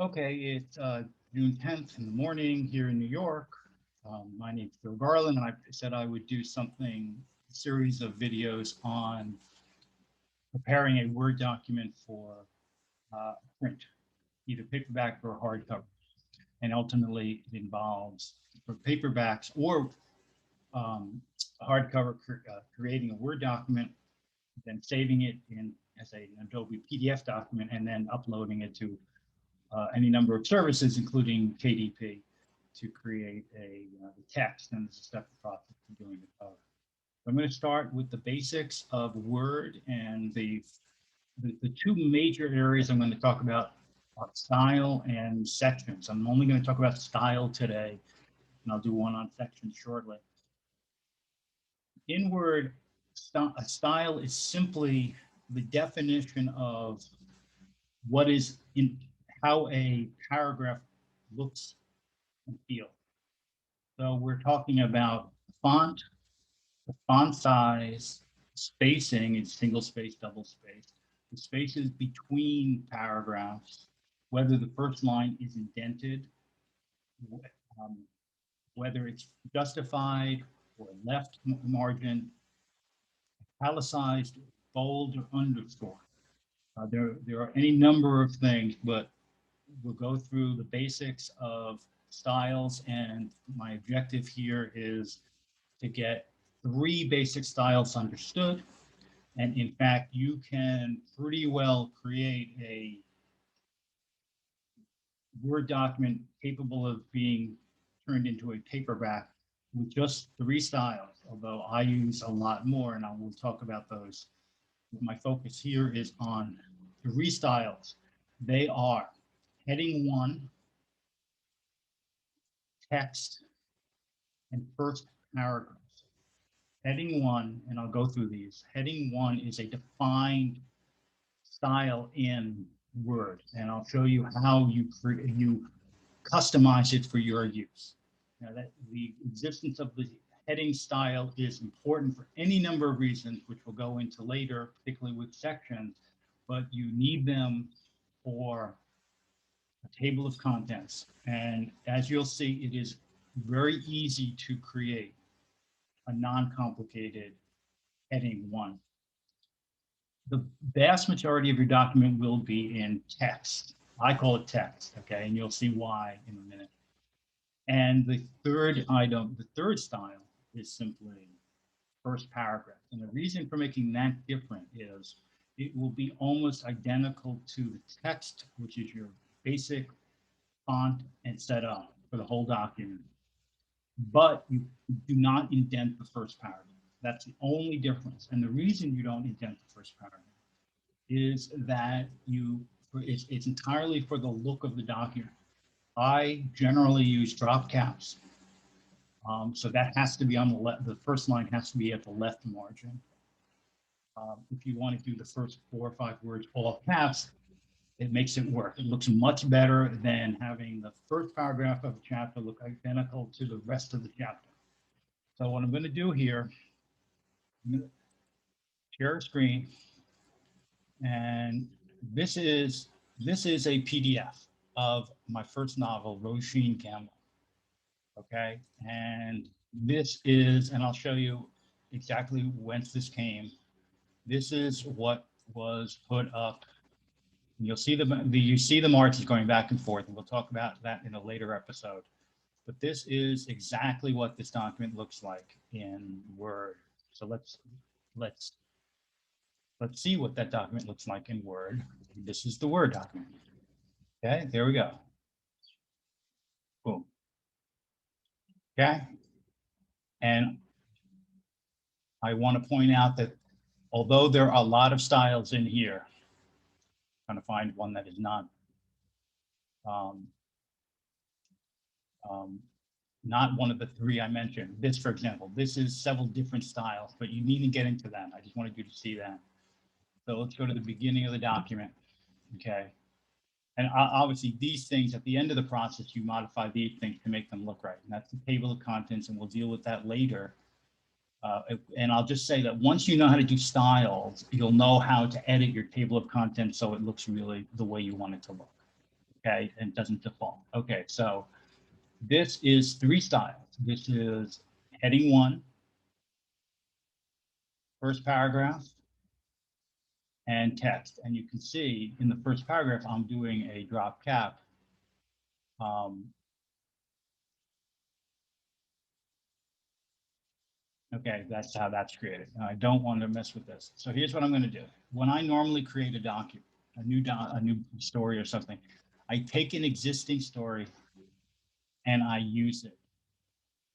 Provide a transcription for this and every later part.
Okay, it's June 10th in the morning here in New York. My name's Joe Garland, and I said I would do something, a series of videos on preparing a Word document for print, either paperback or hardcover. And ultimately, it involves for paperbacks or hardcover, creating a Word document, then saving it in as an Adobe PDF document, and then uploading it to any number of services, including KDP, to create the text, and it's a separate process for doing the cover. I'm going to start with the basics of Word, and the two major areas I'm going to talk about are style and sections. I'm only going to talk about style today, and I'll do one on sections shortly. In Word, a style is simply the definition of what is in how a paragraph looks and feels. So we're talking about font, the font size, spacing in single space, double space, the spaces between paragraphs, whether the first line is indented, um, whether it's justified or left margin, italicized, bold, or underscore. There are any number of things, but we'll go through the basics of styles, and my objective here is to get three basic styles understood. And in fact, you can pretty well create a Word document capable of being turned into a paperback with just three styles, although I use a lot more, and I will talk about those. My focus here is on three styles. They are heading one, text, and first paragraph. Heading one, and I'll go through these. Heading one is a defined style in Word, and I'll show you how you customize it for your use. Now, that the existence of the heading style is important for any number of reasons, which we'll go into later, particularly with sections, but you need them for a table of contents. And as you'll see, it is very easy to create a non-complicated heading one. The vast majority of your document will be in text. I call it text, okay? And you'll see why in a minute. And the third item, the third style is simply first paragraph. And the reason for making that different is it will be almost identical to the text, which is your basic font and setup for the whole document. But you do not indent the first paragraph. That's the only difference. And the reason you don't indent the first paragraph is that it's entirely for the look of the document. I generally use drop caps. So that has to be on the left. The first line has to be at the left margin. If you want to do the first 4 or 5 words all caps, it makes it work. It looks much better than having the first paragraph of a chapter look identical to the rest of the chapter. So what I'm going to do here, I'm going to share a screen, and this is a PDF of my first novel, Roisin Campbell. Okay, and this is, and I'll show you exactly whence this came. This is what was put up. You'll see you see the margins going back and forth, and we'll talk about that in a later episode. But this is exactly what this document looks like in Word. So let's see what that document looks like in Word. This is the Word document. Okay, there we go. Boom. Okay, and I want to point out that although there are a lot of styles in here, I'm trying to find one that is um, not one of the three I mentioned. This, for example, this is several different styles, but you needn't get into that. I just wanted you to see that. So let's go to the beginning of the document. Okay. And obviously these things at the end of the process, you modify these things to make them look right. And that's the table of contents, and we'll deal with that later. And I'll just say that once you know how to do styles, you'll know how to edit your table of contents so it looks really the way you want it to look. okay, and it doesn't default. Okay, so this is 3 styles. This is heading 1, first paragraph, and text. And you can see in the first paragraph, I'm doing a drop cap. Okay, that's how that's created. I don't want to mess with this. So here's what I'm going to do. When I normally create a document, a new story or something, I take an existing story and I use it.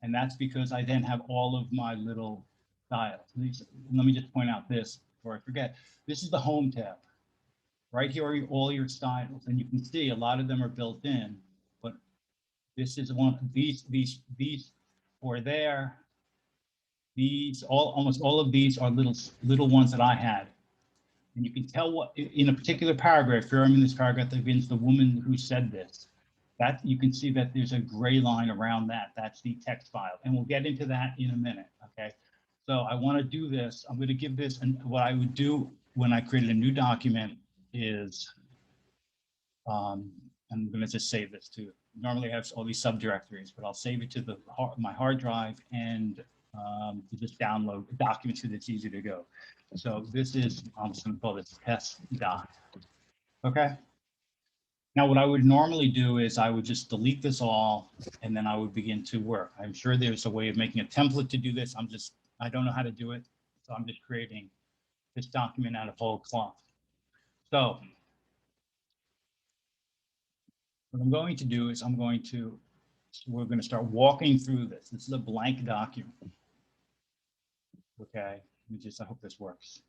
And that's because I then have all of my little styles. Let me just point out this before I forget. This is the home tab. Right here are all your styles, and you can see a lot of them are built in, but this is one. These or there. These almost all of these are little ones that I had, and you can tell what in a particular paragraph. Here I'm in this paragraph that begins the woman who said this. That you can see that there's a gray line around that. That's the text file, and we'll get into that in a minute. Okay, so I want to do this. I'm going to give this, and what I would do when I created a new document is, I'm going to just save this to. Normally I have all these subdirectories, but I'll save it to my hard drive and to just download the documents so it's easy to go. So this is, I'm just going to call this test doc. Okay. Now, what I would normally do is I would just delete this all, and then I would begin to work. I'm sure there's a way of making a template to do this. I don't know how to do it. So I'm just creating this document out of whole cloth. So what I'm going to do is we're going to start walking through this. This is a blank document. Okay, I hope this works.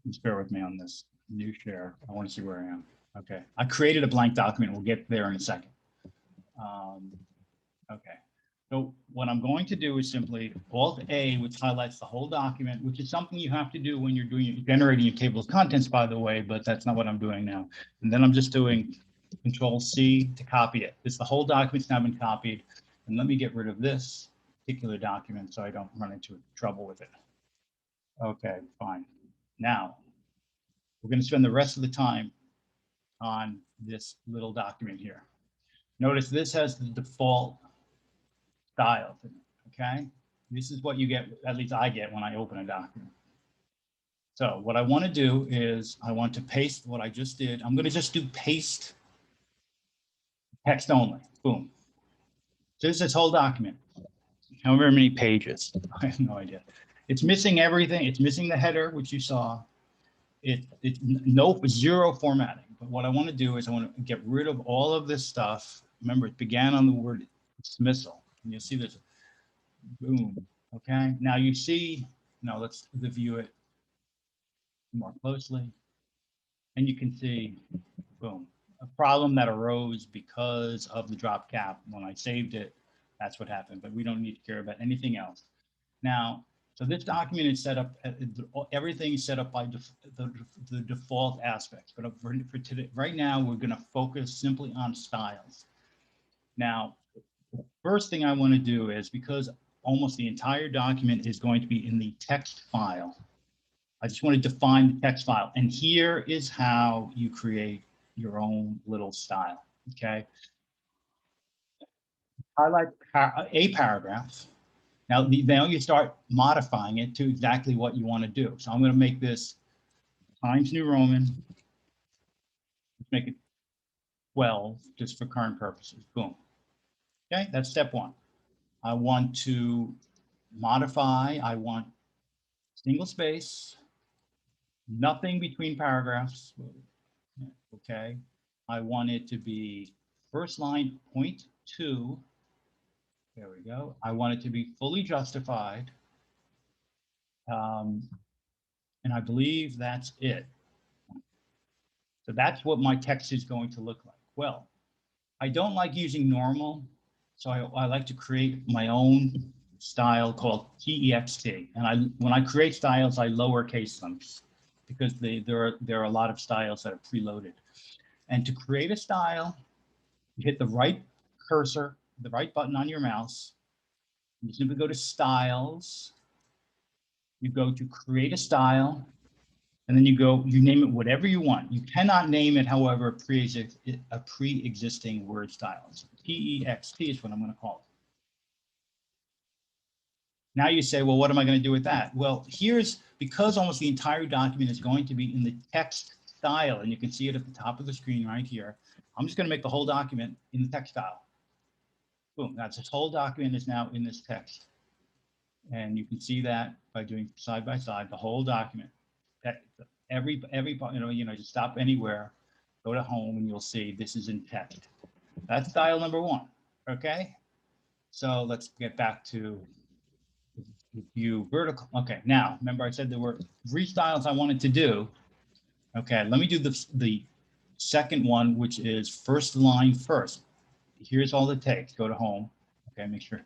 Just bear with me on this. New share. I want to see where I am. Okay, I created a blank document. We'll get there in a second. Okay, so what I'm going to do is simply Alt-A, which highlights the whole document, which is something you have to do when you're generating your table of contents, by the way, but that's not what I'm doing now. And then I'm just doing Control-C to copy it. The whole document's now been copied. And let me get rid of this particular document so I don't run into trouble with it. Okay, fine. Now, we're going to spend the rest of the time on this little document here. Notice this has the default style, okay? This is what you get, at least I get when I open a document. So what I want to do is I want to paste what I just did. I'm going to just do paste text only. Boom. So this is this whole document. However many pages. I have no idea. It's missing everything. It's missing the header, which you saw. It's zero formatting. But what I want to do is I want to get rid of all of this stuff. Remember, it began on the word dismissal. And you'll see this. Boom. Okay. Now you see. Now let's review it more closely. And you can see, boom, a problem that arose because of the drop cap. When I saved it, that's what happened. But we don't need to care about anything else. Now, so this document is set up, everything is set up by the default aspects. But for today, right now, we're going to focus simply on styles. Now, the first thing I want to do is, because almost the entire document is going to be in the text file, I just want to define the text file. And here is how you create your own little style. Okay. Highlight a paragraph. Now you start modifying it to exactly what you want to do. So I'm going to make this Times New Roman. Let's make it 12 just for current purposes. Boom. Okay, that's step 1. I want to modify. I want single space, nothing between paragraphs. Okay. I want it to be first line .2. There we go. I want it to be fully justified. And I believe that's it. So that's what my text is going to look like. Well, I don't like using normal, so I like to create my own style called text. And when I create styles, I lowercase them because there are a lot of styles that are preloaded. And to create a style, you hit the right cursor, the right button on your mouse. You simply go to Styles. You go to Create a Style. And then you go, you name it whatever you want. You cannot name it, however, a pre-existing word style. So TEXT is what I'm going to call it. Now you say, well, what am I going to do with that? Well, because almost the entire document is going to be in the text style, and you can see it at the top of the screen right here. I'm just going to make the whole document in the text style. Boom, that's this whole document is now in this text. And you can see that by doing side by side, the whole document. Every just stop anywhere, go to home, and you'll see this is in text. That's style number one. Okay. So let's get back to view vertical. Okay. Now, remember I said there were 3 styles I wanted to do. Okay. Let me do the second one, which is first line first. Here's all it takes. Go to home. Okay. Make sure.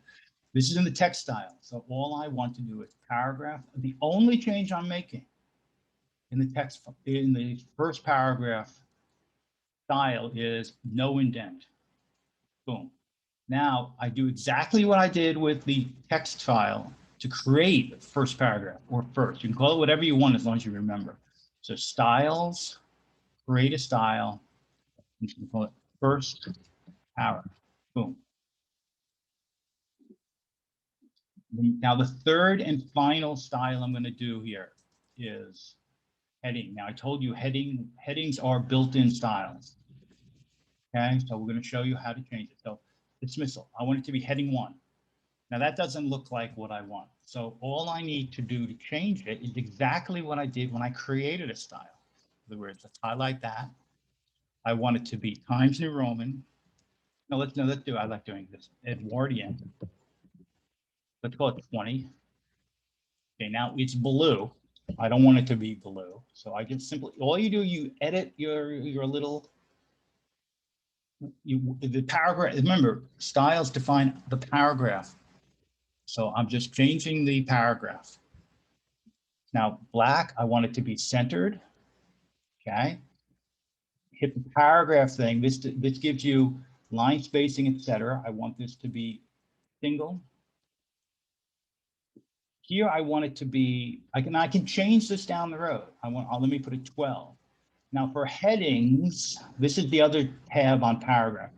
This is in the text style. So all I want to do is paragraph. The only change I'm making in the text, in the first paragraph style is no indent. Boom. Now I do exactly what I did with the text file to create first paragraph or first. You can call it whatever you want as long as you remember. So styles, create a style, and you can call it first paragraph. Boom. Now the third and final style I'm going to do here is heading. Now I told you headings are built-in styles. Okay, so we're going to show you how to change it. So dismissal, I want it to be heading 1. Now that doesn't look like what I want. So all I need to do to change it is exactly what I did when I created a style. In other words, let's highlight that. I want it to be Times New Roman. No, let's do. I like doing this. Edwardian. Let's call it 20. Okay, now it's blue. I don't want it to be blue. So I just simply, all you do, you edit your little, the paragraph. Remember, styles define the paragraph. So I'm just changing the paragraph. Now black, I want it to be centered. Okay. Hit the paragraph thing. This gives you line spacing, etc. I want this to be single. Here I want it to be, I can change this down the road. Let me put it 12. Now for headings, this is the other tab on paragraph.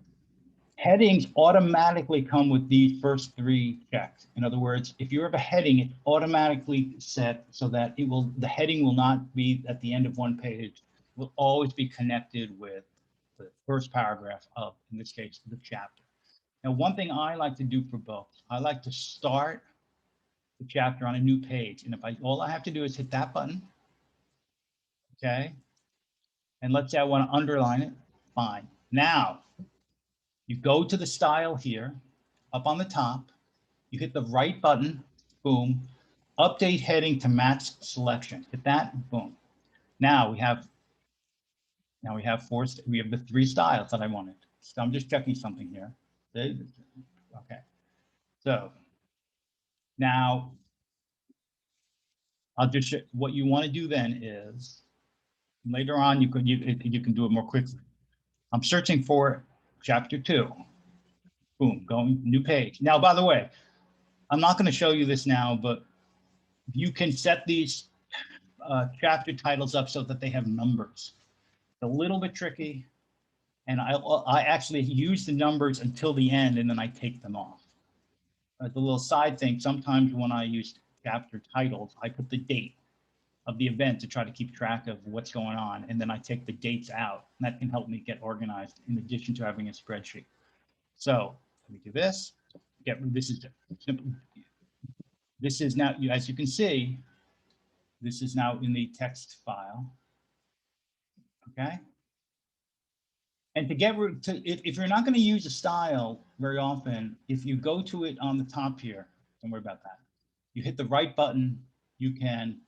Headings automatically come with these first 3 checks. In other words, if you have a heading, it's automatically set so that the heading will not be at the end of one page. It will always be connected with the first paragraph of, in this case, the chapter. Now, one thing I like to do for both, I like to start the chapter on a new page. And all I have to do is hit that button. Okay. And let's say I want to underline it. Fine. Now, you go to the style here, up on the top, you hit the right button, boom, update heading to match selection. Hit that, boom. Now we have the 3 styles that I wanted. So I'm just checking something here. Okay. So now I'll just show what you want to do then is later on you can do it more quickly. I'm searching for chapter 2. Boom, going new page. Now, by the way, I'm not going to show you this now, but you can set these chapter titles up so that they have numbers. It's a little bit tricky, and I actually use the numbers until the end, and then I take them off. The little side thing, sometimes when I use chapter titles, I put the date of the event to try to keep track of what's going on, and then I take the dates out, and that can help me get organized in addition to having a spreadsheet. So let me do this. This is simple. This is now, as you can see, this is now in the text file. Okay. And to get rid to, if you're not going to use a style very often, if you go to it on the top here, don't worry about that. You hit the right button, you can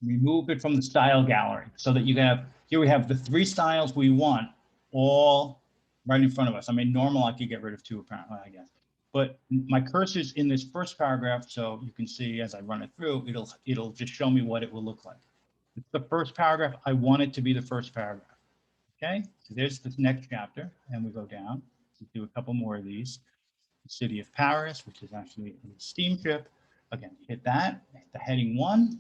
remove it from the style gallery so that you have, here we have the 3 styles we want all right in front of us. I mean, normal, I could get rid of 2 apparently, I guess. But my cursor's in this first paragraph, so you can see as I run it through, it'll just show me what it will look like. It's the first paragraph. I want it to be the first paragraph. Okay, so there's the next chapter, and we go down. Let's do a couple more of these. The City of Paris, which is actually a steam ship. Again, hit that, hit the heading 1.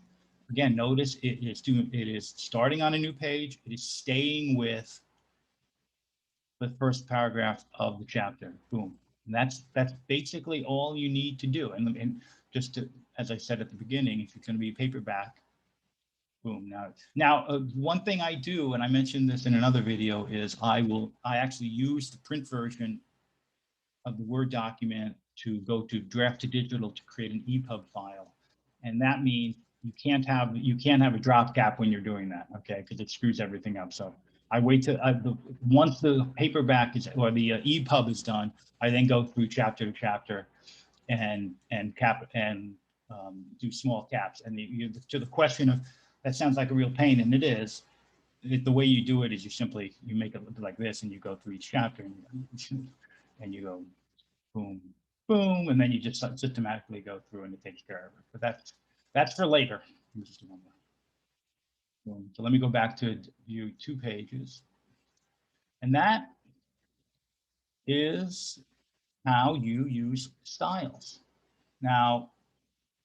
again, notice it is starting on a new page. It is staying with the first paragraph of the chapter. Boom. And that's basically all you need to do. And just to, as I said at the beginning, if it's going to be paperback, boom. Now, one thing I do, and I mentioned this in another video, is I actually use the print version of the Word document to go to draft to digital to create an EPUB file. And that means you can't have a drop gap when you're doing that, okay? Because it screws everything up. So I wait till once the paperback is, or the EPUB is done, I then go through chapter to chapter and do small caps. And to the question of, that sounds like a real pain, and it is. The way you do it is you make it look like this, and you go through each chapter, and you go boom, boom, and then you just systematically go through, and it takes care of it. But that's for later. Boom. So let me go back to view 2 pages, and that is how you use styles. Now,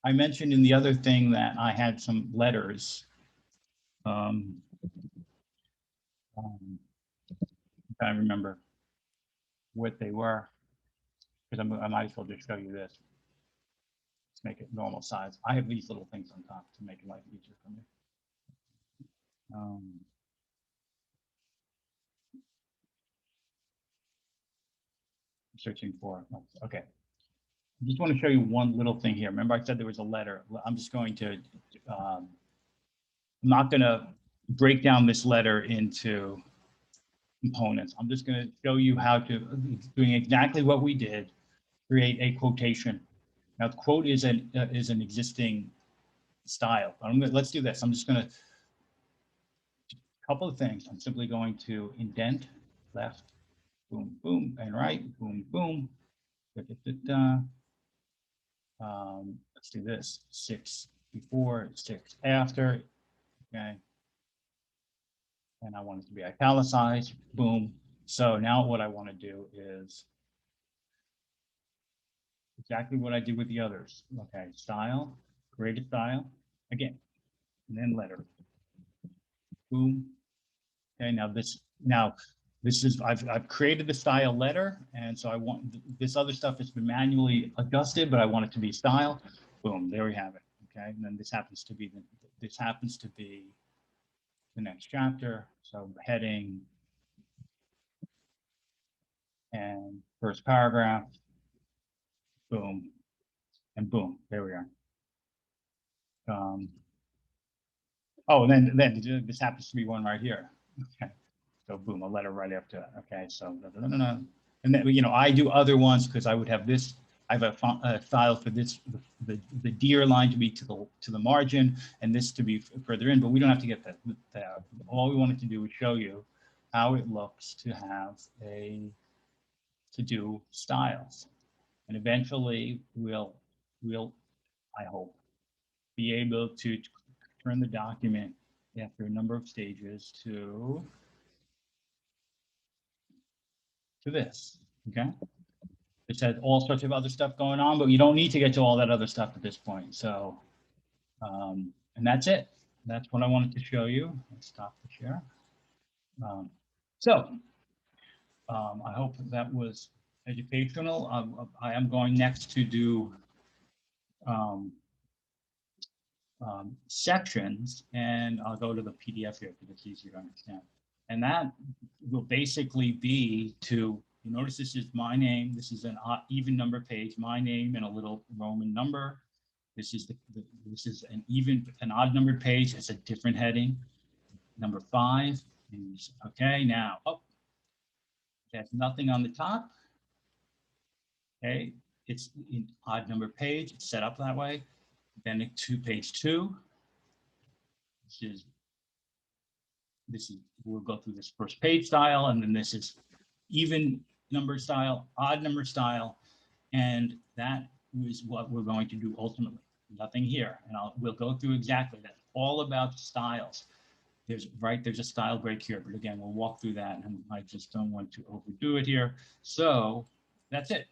I mentioned in the other thing that I had some letters. I'm trying to remember what they were, because I might as well just show you this. Let's make it normal size. I have these little things on top to make life easier for me. Searching for, okay. I just want to show you one little thing here. Remember I said there was a letter. I'm just going to, I'm not going to break down this letter into components. I'm just going to show you how to, doing exactly what we did, create a quotation. Now, the quote is an existing style. Let's do this. I'm just going to, a couple of things. I'm simply going to indent left, boom, boom, and right, boom, boom. Let's do this, 6 before, 6 after, okay. And I want it to be italicized, boom. So now what I want to do is exactly what I did with the others. Okay, style, create a style, again, and then letter, boom. Okay, now this is, I've created the style letter, and so I want, this other stuff has been manually adjusted, but I want it to be style. Boom, there we have it. Okay, and then this happens to be the next chapter. So heading and first paragraph, boom, and boom, there we are. Oh, and then this happens to be one right here. Okay, so boom, a letter right after that. Okay, so and then I do other ones because I would have this. I have a file for this, the deer line to be to the margin, and this to be further in. But we don't have to get that. All we wanted to do was show you how it looks to have to do styles, and eventually we'll I hope be able to turn the document after a number of stages to this, okay? It has all sorts of other stuff going on, but you don't need to get to all that other stuff at this point. So, and that's it. That's what I wanted to show you. Let's stop the share. I hope that was educational. I am going next to do sections, and I'll go to the PDF here because it's easier to understand. And that will basically be to, you notice this is my name. This is an even number page, my name and a little Roman number. This is this is an odd numbered page. It's a different heading, number 5. Okay, now, there's nothing on the top. Okay, it's an odd number page. It's set up that way. Then to page 2. This is we'll go through this first page style, and then this is even number style, odd number style, and that is what we're going to do ultimately. Nothing here, and we'll go through exactly that. All about styles. There's a style break here, but again, we'll walk through that, and I just don't want to overdo it here. So that's it.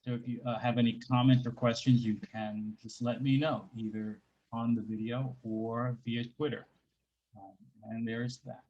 So if you have any comments or questions, you can just let me know, either on the video or via Twitter. And there's that.